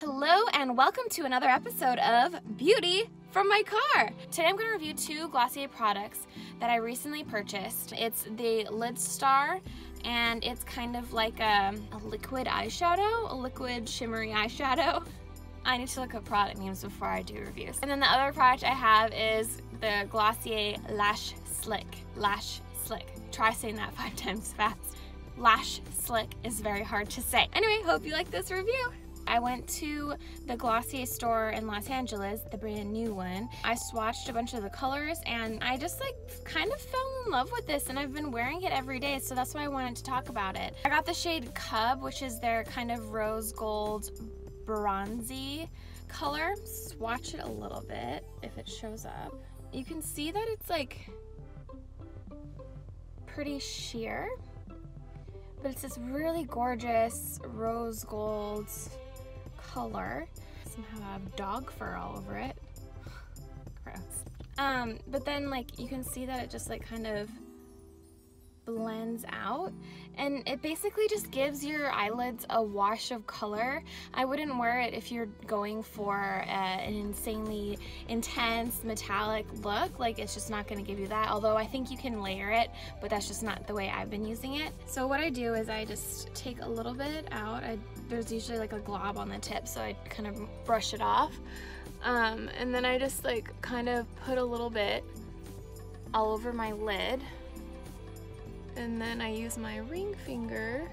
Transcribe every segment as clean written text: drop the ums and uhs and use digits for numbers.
Hello and welcome to another episode of Beauty from my car. Today I'm going to review two Glossier products that I recently purchased. It's the Lidstar and it's kind of like a liquid eyeshadow, a liquid shimmery eyeshadow. I need to look up product names before I do reviews. And then the other product I have is the Glossier Lash Slick. Lash Slick. Try saying that 5 times fast. Lash Slick is very hard to say. Anyway, hope you like this review. I went to the Glossier store in Los Angeles, the brand new one. I swatched a bunch of the colors and I just kind of fell in love with this, and I've been wearing it every day, so that's why I wanted to talk about it. I got the shade Cub, which is their kind of rose gold bronzy color. Swatch it a little bit if it shows up. You can see that it's like pretty sheer, but it's this really gorgeous rose gold color. Somehow I have dog fur all over it. Gross. But then you can see that it just kind of blends out, and it basically just gives your eyelids a wash of color. I wouldn't wear it if you're going for an insanely intense metallic look. It's just not going to give you that, although I think you can layer it, but that's just not the way I've been using it. So what I do is I just take a little bit out. There's usually a glob on the tip, so I kind of brush it off, and then I just kind of put a little bit all over my lid. And then I use my ring finger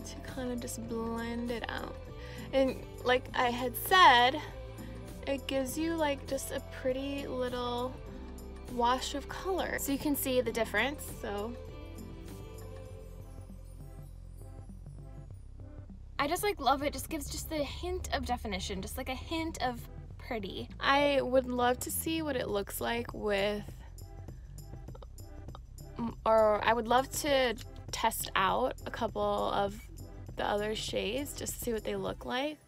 to kind of just blend it out. And like I had said, it gives you just a pretty little wash of color. So you can see the difference, so. I just love it, just gives just a hint of definition, just a hint of pretty. I would love to see what it looks like with, or I would love to test out a couple of the other shades just to see what they look like.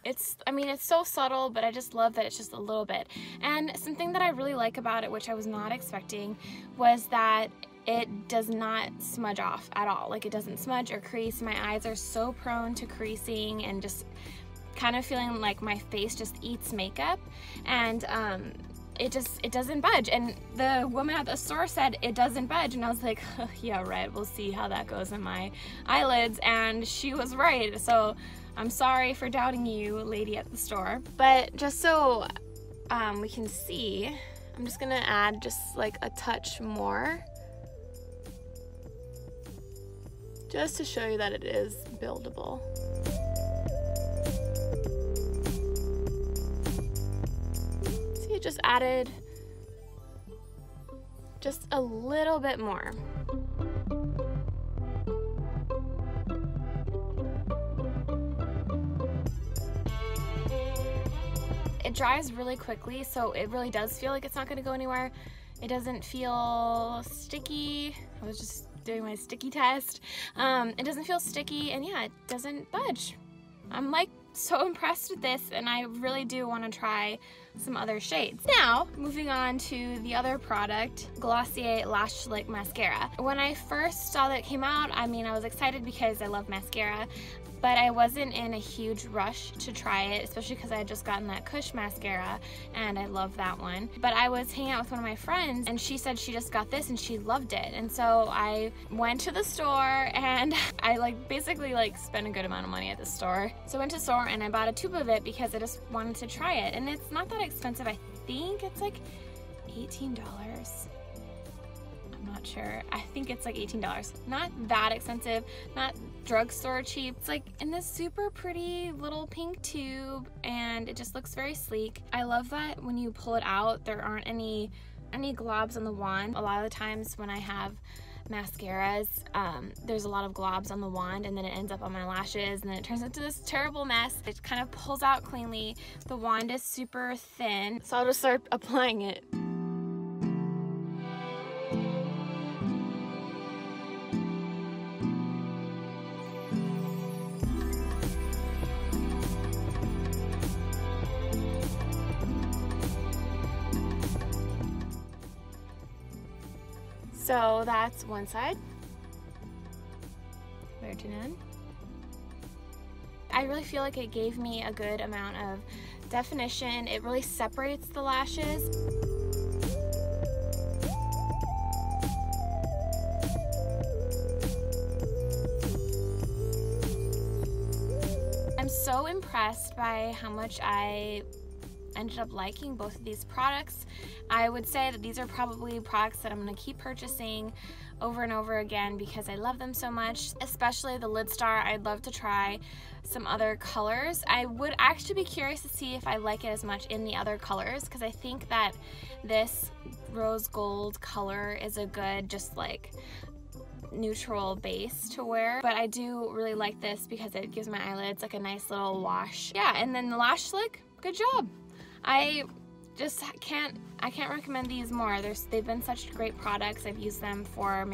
It's so subtle, but I just love that it's just a little bit. And something that I really like about it, which I was not expecting, was that it does not smudge off at all. It doesn't smudge or crease. My eyes are so prone to creasing and just kind of feeling like my face just eats makeup, and it doesn't budge. And the woman at the store said it doesn't budge, and I was like, oh, yeah, right, we'll see how that goes in my eyelids. And she was right, so I'm sorry for doubting you, lady at the store. But just so we can see, I'm just gonna add just a touch more, just to show you that it is buildable. Just added just a little bit more. It dries really quickly, so it really does feel like it's not going to go anywhere. It doesn't feel sticky. I was just doing my sticky test. It doesn't feel sticky, and yeah, it doesn't budge. I'm so impressed with this, and I really do want to try some other shades. Now, moving on to the other product, Glossier Lash Slick Mascara. When I first saw that it came out, I was excited because I love mascara, but I wasn't in a huge rush to try it, especially because I had just gotten that Kush mascara, and I love that one. But I was hanging out with one of my friends, and she said she just got this and she loved it. And so I went to the store, and I basically spent a good amount of money at the store. So I went to the store and I bought a tube of it because I just wanted to try it. And it's not that expensive. I think it's $18. I'm not sure. I think it's $18. Not that expensive, not drugstore cheap. It's in this super pretty little pink tube, and it just looks very sleek. I love that when you pull it out, there aren't any globs on the wand. A lot of the times when I have mascaras, there's a lot of globs on the wand, and then it ends up on my lashes, and then it turns into this terrible mess. It kind of pulls out cleanly. The wand is super thin, so I'll just start applying it. So that's one side. Where to none. I really feel like it gave me a good amount of definition. It really separates the lashes. I'm so impressed by how much I ended up liking both of these products. I would say that these are probably products that I'm going to keep purchasing over and over again because I love them so much, especially the Lidstar. I'd love to try some other colors. I would actually be curious to see if I like it as much in the other colors, because I think that this rose gold color is a good just like neutral base to wear, but I do really like this because it gives my eyelids like a nice little wash. Yeah, and then the Lash Slick, good job. I can't recommend these more. They've been such great products. I've used them for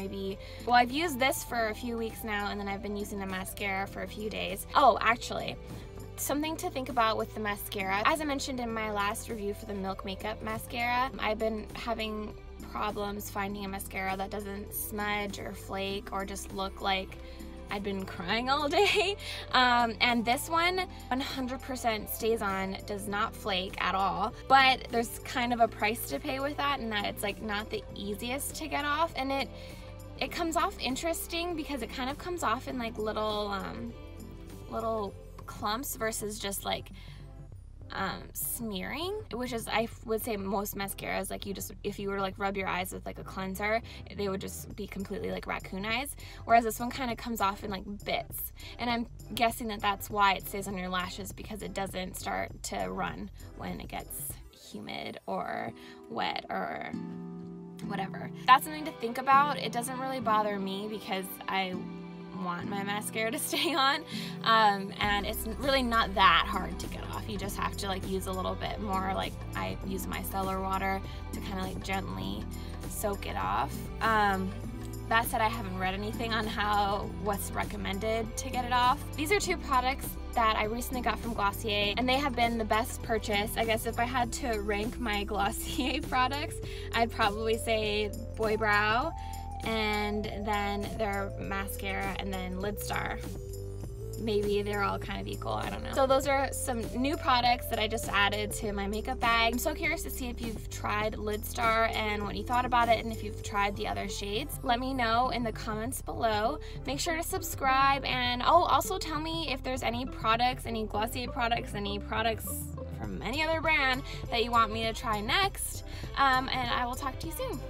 I've used this for a few weeks now, and then I've been using the mascara for a few days. Oh, actually, something to think about with the mascara. As I mentioned in my last review for the Milk Makeup mascara, I've been having problems finding a mascara that doesn't smudge or flake or just look like I'd been crying all day. And this one 100% stays on, does not flake at all, but there's kind of a price to pay with that, and that it's like not the easiest to get off, and it comes off interesting because it kind of comes off in like little clumps versus just like smearing, which is, I would say most mascaras, like if you were to like rub your eyes with like a cleanser, they would just be completely like raccoon eyes, whereas this one kind of comes off in like bits, and I'm guessing that that's why it stays on your lashes, because it doesn't start to run when it gets humid or wet or whatever. That's something to think about. It doesn't really bother me because I want my mascara to stay on, and it's really not that hard to get off. You just have to like use a little bit more, like I use micellar water to kind of like gently soak it off. That said, I haven't read anything on what's recommended to get it off. These are two products that I recently got from Glossier, and they have been the best purchase. I guess if I had to rank my Glossier products, I'd probably say Boy Brow, and then their mascara, and then Lidstar. Maybe they're all kind of equal, I don't know. So those are some new products that I just added to my makeup bag. I'm so curious to see if you've tried Lidstar and what you thought about it, and if you've tried the other shades. Let me know in the comments below. Make sure to subscribe, and also tell me if there's any products, any Glossier products, any products from any other brand that you want me to try next, and I will talk to you soon.